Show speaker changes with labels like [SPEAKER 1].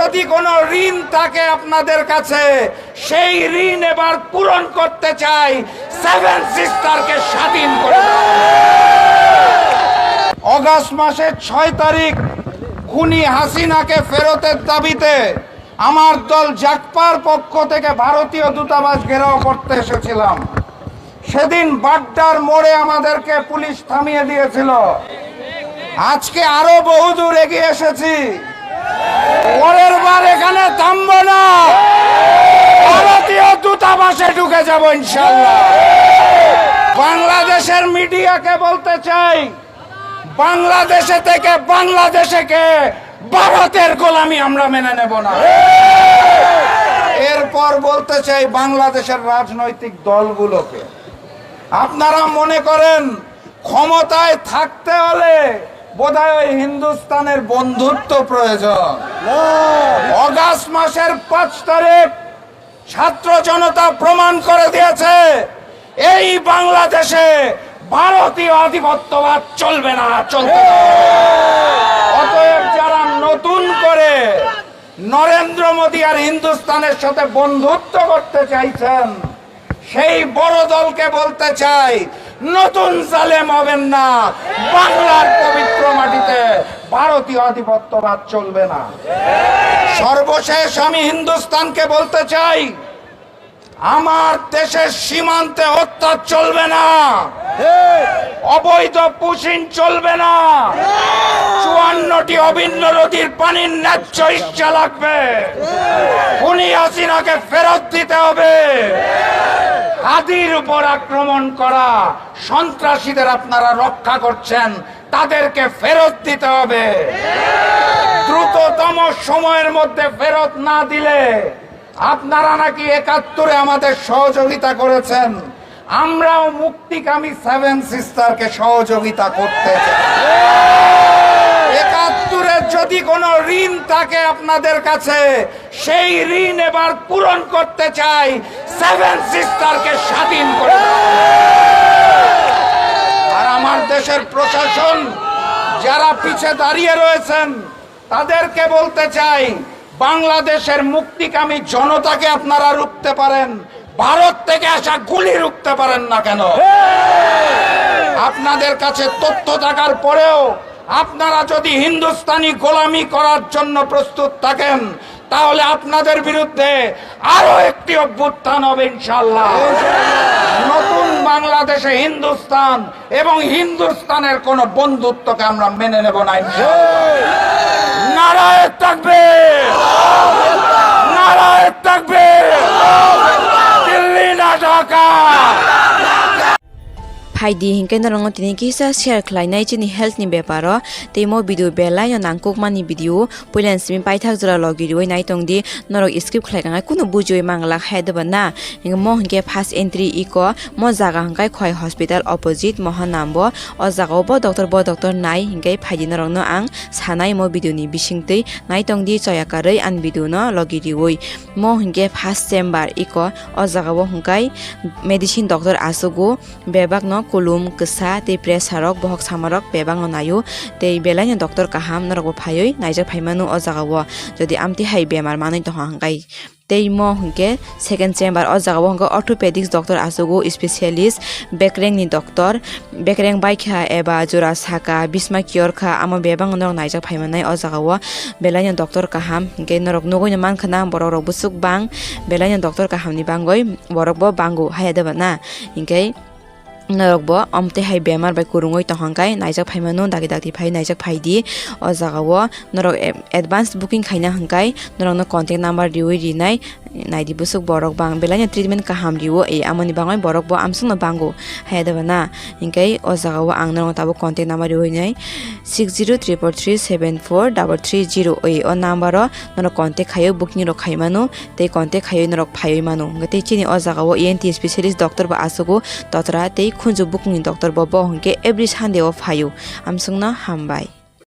[SPEAKER 1] যদি কোনো ঋণ থাকে আপনাদের কাছে, সেই ঋণ এবার পূরণ করতে চাই। সেভেন সিস্টারকে স্বাধীন করে দাও। অগাস্ট মাসের 6 তারিখ খুনি হাসিনাকে ফেরতের দাবিতে আমার দল জাগপার পক্ষ থেকে ভারতীয় দূতাবাস ঘেরাও করতে এসেছিলাম। সেদিন বাড্ডার মোড়ে আমাদেরকে পুলিশ থামিয়ে দিয়েছিল। আজকে আরো বহুদূর এগিয়ে এসেছি। পরের বার এখানে থামবো না, ভারতীয় দূতাবাসে ঢুকে যাব ইনশাআল্লাহ। বাংলাদেশের মিডিয়াকে বলতে চাই, বাংলাদেশে থেকে বাংলাদেশকে ভারতের গোলামি আমরা মেনে নেব না। এরপর বলতে চাই বাংলাদেশের রাজনৈতিক দলগুলোকে, আপনারা মনে করেন ক্ষমতায় থাকতে হলে বোধহয় হিন্দুস্তানের বন্ধুত্ব প্রয়োজন। অগাস্ট মাসের 5 তারিখ ছাত্র জনতা প্রমাণ করে দিয়েছে এই বাংলাদেশে ভারতীয় আধিপত্যবাদ চলবে না, চলবে না। অতএব যারা নতুন করে নরেন্দ্র মোদী আর হিন্দুস্তানের সাথে বন্ধুত্ব করতে চাইছেন, সেই বড় দলকে বলতে চাই, নতুন জালেম হবেন না। বাংলার পবিত্র মাটিতে ভারতীয় আধিপত্যবাদ চলবে না। সর্বশেষ আমি হিন্দুস্তানকে বলতে চাই, আমার দেশের সীমান্তে হত্যা চলবে না, অবৈধ পুশিন চলবে না। 54টি অভিন্ন নদীর পানির ন্যায্য ইচ্ছা লাগবে। খুনি হাসিনাকে ফেরত দিতে হবে। হাদির উপর আক্রমণ করা সন্ত্রাসীদের আপনারা রক্ষা করছেন, তাদেরকে ফেরত দিতে হবে। দ্রুততম সময়ের মধ্যে ফেরত না দিলে, আপনারা নাকি 71-এ আমাদের সহযোগিতা করেছেন, আমরাও মুক্তিকামী 7 সিস্টারকে সহযোগিতা করতে চাই। 71-এর যদি কোনো ঋণ থাকে আপনাদের কাছে, সেই ঋণ এবার পূরণ করতে চাই। 7 সিস্টারকে স্বাধীন করে দাও। আর আমার দেশের প্রশাসন যারা পিছে দাঁড়িয়ে রয়েছেন, তাদেরকে বলতে চাই, বাংলাদেশের মুক্তিকামী জনতাকে আপনারা রুখতে পারেন, ভারত থেকে আসা গুলি রুখতে পারেন না কেন? আপনাদের কাছে তথ্য থাকার পরেও আপনারা যদি হিন্দুস্তানি গোলামি করার জন্য প্রস্তুত থাকেন, তাহলে আপনাদের বিরুদ্ধে আরো একটি অভ্যুত্থান হবে ইনশাআল্লাহ। নতুন বাংলাদেশে হিন্দুস্তান এবং হিন্দুস্তানের কোন বন্ধুত্বকে আমরা মেনে নেব না ইনশাআল্লাহ। নারায়ে তাকবীর, নারায়ে তাকবীর, দিল্লি না Dhaka.
[SPEAKER 2] Haidi hingkai narong tini kisa share khlainai chini health ni beparo teimo video belai na nangkok mani video puilan simi paithak jora logi roi nai tongdi norok script khlaikangai kuno bujoi mangla haidaba na ing mo hingke first entry iko mo jaga hingkai khoi hospital opposite mohanambo o jaga bo doctor nai hingkai phaidi narong no ang sanai mo video ni bisingtei nai tongdi choyakarei an video no logi roi mo hingke first chamber iko o jaga bo hingkai medicine doctor asugo bebak no kulum kesa te presarok bohok samarok bebang nayu te belanya doktor kaham narok phayoi naijak phaimanu o jaga wo jodi amti hai bemar manoi to hangkai teimo hingke second chamber o jaga wo hingke orthopedics doctor asugo specialist bekreng ni doctor bekreng baikha eba jora saka bisma cure kha amo bebang narok naijak phaimanai o jaga wo belanya doktor kaham hingke narok nogoi man khana borok busuk bang belanya doktor kaham ni bangoi borok bo bangu hayada na hingke narok bo amte hai bemar bai kurungoi tohangkai naijak phaimanu dagi dagi phai naijak phaidi o jaga wo narok advance booking khaina hangkai narok no contact number diwi rinai naidi busuk borok bang belanya treatment kaham riwo e amoni bangoi borok bo amsung no bango haidaba na hingkai o jaga wo ang narok tabo contact number diwi nai 6034374330 o number o narok contact khayo booking ro khaimanu te contact khayo narok phayoi manu ngate chini o jaga wo ENT specialist doctor ba asugo totra te khunju booking doctor bo hongke every Sunday of phayo amsung na hambai।